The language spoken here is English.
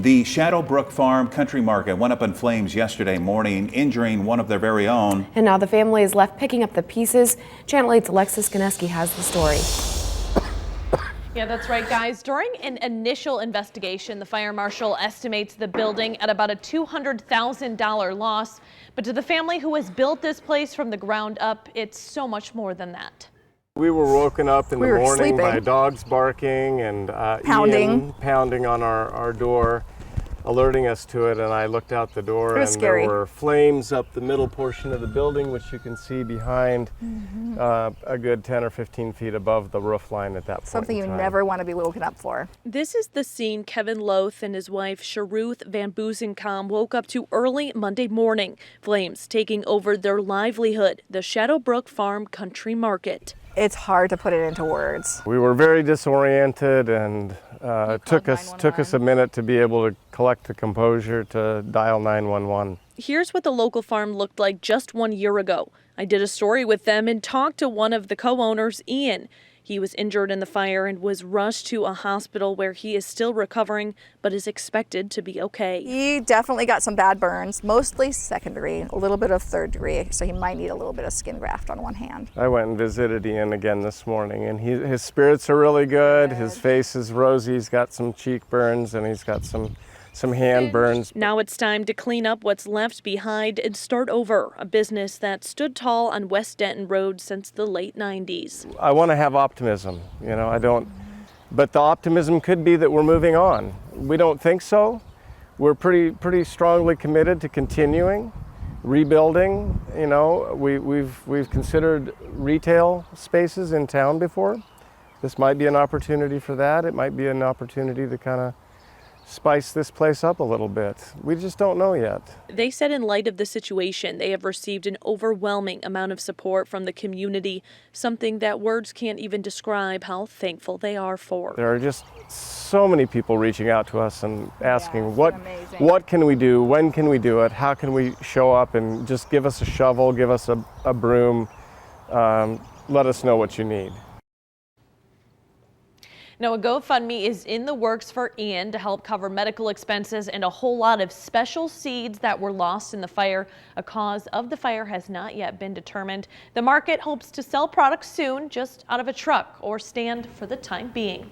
The Shadowbrook Farm Country Market went up in flames yesterday morning, injuring one of their very own. And now the family is left picking up the pieces. Channel 8's Alexis Ganeski has the story. Yeah, that's right, guys. During an initial investigation, the fire marshal estimates the building at about a $200,000 loss. But to the family who has built this place from the ground up, it's so much more than that. We were woken up in the morning by dogs barking and pounding on our door, alerting us to it, and I looked out the door and scary. There were flames up the middle portion of the building, which you can see behind a good 10 or 15 feet above the roof line at that point. Something you never want to be woken up for. This is the scene Kevin Loth and his wife Sharuth Van Boozenkam woke up to early Monday morning. Flames taking over their livelihood, the Shadowbrook Farm Country Market. It's hard to put it into words. We were very disoriented, and it took us a minute to be able to collect the composure to dial 911. Here's what the local farm looked like just 1 year ago. I did a story with them and talked to one of the co-owners, Ian. He was injured in the fire and was rushed to a hospital where he is still recovering, but is expected to be okay. He definitely got some bad burns, mostly second degree, a little bit of third degree, so he might need a little bit of skin graft on one hand. I went and visited Ian again this morning, and his spirits are really good. His face is rosy. He's got some cheek burns, and he's got some hand burns. Now it's time to clean up what's left behind and start over, a business that stood tall on West Denton Road since the late 90s. I want to have optimism, I don't, but the optimism could be that we're moving on. We don't think so. We're pretty strongly committed to continuing, rebuilding. We've considered retail spaces in town before. This might be an opportunity for that. It might be an opportunity to kind of spice this place up a little bit. We just don't know yet. They said in light of the situation, they have received an overwhelming amount of support from the community, something that words can't even describe how thankful they are for. There are just so many people reaching out to us and asking, what can we do? When can we do it? How can we show up? And just give us a shovel, give us a broom, let us know what you need. Now, a GoFundMe is in the works for Ian to help cover medical expenses and a whole lot of special seeds that were lost in the fire. A cause of the fire has not yet been determined. The market hopes to sell products soon, just out of a truck or stand for the time being.